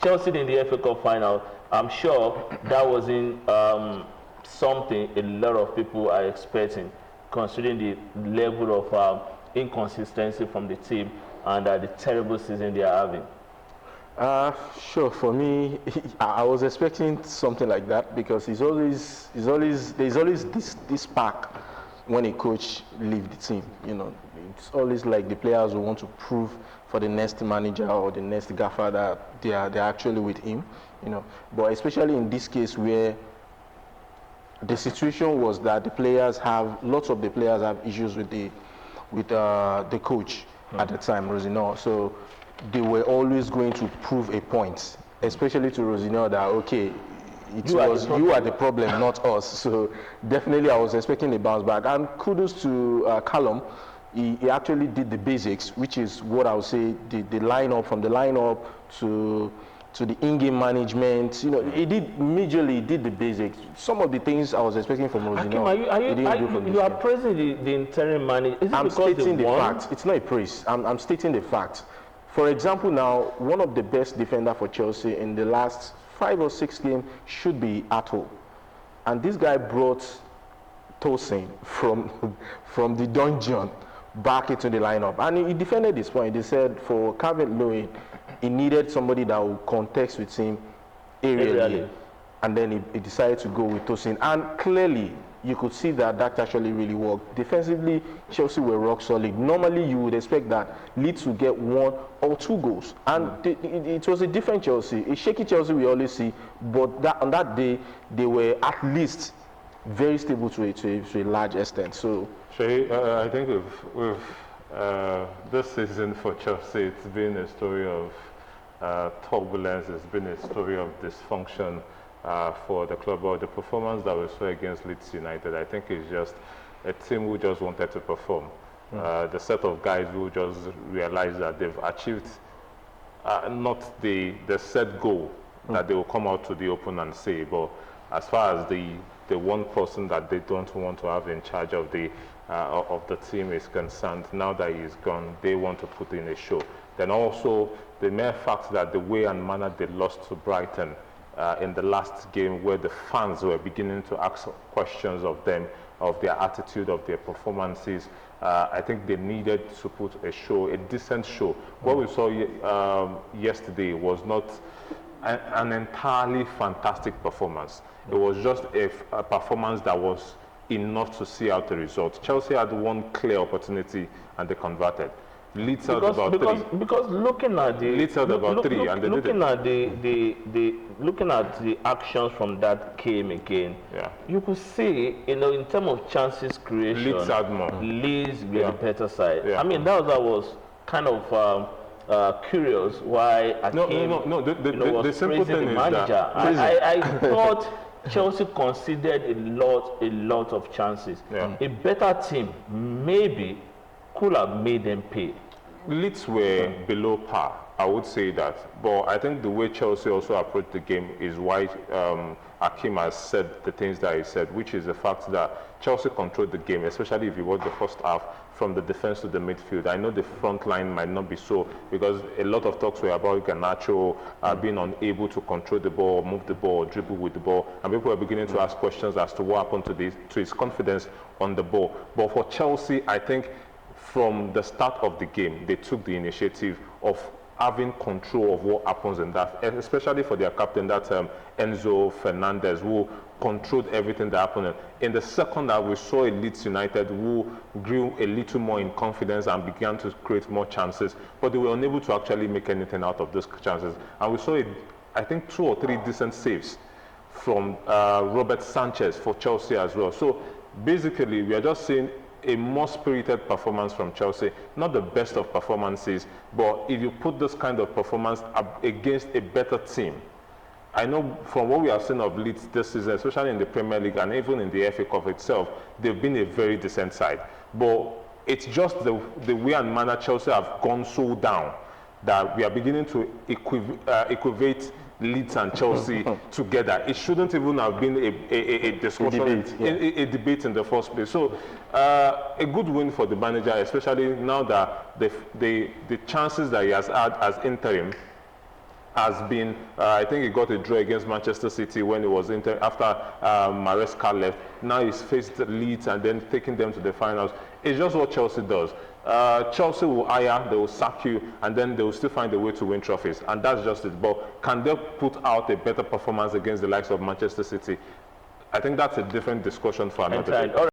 Chelsea in the FA Cup final, I'm sure that wasn't something a lot of people are expecting, considering the level of inconsistency from the team and the terrible season they are having. Sure. For me, I was expecting something like that because there's always this spark when a coach leaves the team. You know, it's always like the players will want to prove for the next manager or the next gaffer that they're actually with him. You know, but especially in this case where the situation was that lots of the players have issues with the coach at the time, Rosenol. So they were always going to prove a point, especially to Rosenol, that okay, you are the problem, not us. So definitely I was expecting a bounce back. And kudos to Callum. He actually did the basics, which is what I would say, the lineup, from the lineup to the in-game management. You know, he did the basics. Some of the things I was expecting from Rosenol, you are praising the interim manager. I'm stating the fact. It's not a praise. I'm stating the fact. For example, now, one of the best defender for Chelsea in the last 5 or 6 games should be Atto. And this guy brought Tosin from the dungeon back into the lineup. And he defended this point. He said for Calvert-Lewin, he needed somebody that would contest with him aerially. And then he decided to go with Tosin. And clearly, you could see that actually really worked. Defensively, Chelsea were rock solid. Normally, you would expect that Leeds would get 1 or 2 goals. And it was a different Chelsea. A shaky Chelsea we always see, but on that day, they were at least very stable to a large extent. So, Shay, I think with this season for Chelsea, it's been a story of turbulence. It's been a story of dysfunction for the club. But the performance that we saw against Leeds United, I think, is just a team who just wanted to perform. The set of guys who just realized that they've achieved not the set goal that they will come out to the open and say, but as far as the one person that they don't want to have in charge of the team is concerned, now that he's gone, they want to put in a show. Then also the mere fact that the way and manner they lost to Brighton in the last game, where the fans were beginning to ask questions of them, of their attitude, of their performances, I think they needed to put a show, a decent show. What we saw yesterday was not an entirely fantastic performance. It was just a performance that was enough to see out the result. Chelsea had one clear opportunity and they converted. Leeds out about 3. Because looking at the Leeds out about 3 and they looking at looking at the actions from that game again, you could see, you know, in terms of chances creation, Leeds had more. Leeds were the better side. I mean, that was kind of curious why Akim was simple praising thing the is manager. that I thought Chelsea considered a lot of chances. A better team maybe could have made them pay. Leeds were below par, I would say that. But I think the way Chelsea also approached the game is why Akim has said the things that he said, which is the fact that Chelsea controlled the game, especially if you watch the first half, from the defense to the midfield. I know the front line might not be so, because a lot of talks were about Garnacho being unable to control the ball, move the ball, dribble with the ball, and people were beginning to ask questions as to what happened to his confidence on the ball. But for Chelsea, I think from the start of the game, they took the initiative of having control of what happens in that, and especially for their captain, that Enzo Fernandez, who controlled everything that happened. In the second half, we saw a Leeds United who grew a little more in confidence and began to create more chances, but they were unable to actually make anything out of those chances. And we saw, I think, 2 or 3 decent saves from Robert Sanchez for Chelsea as well. So basically, we are just seeing a more spirited performance from Chelsea, not the best of performances, but if you put this kind of performance up against a better team, I know from what we have seen of Leeds this season, especially in the Premier League and even in the FA Cup itself, they've been a very decent side. But it's just the way and manner Chelsea have gone so down that we are beginning to equate Leeds and Chelsea together. It shouldn't even have been a discussion, a debate in the first place. So a good win for the manager, especially now that the chances that he has had as interim has been, I think he got a draw against Manchester City when he was after Maresca left. Now he's faced Leeds and then taking them to the finals. It's just what Chelsea does. Chelsea will hire, they will sack you, and then they will still find a way to win trophies. And that's just it. But can they put out a better performance against the likes of Manchester City? I think that's a different discussion for another day.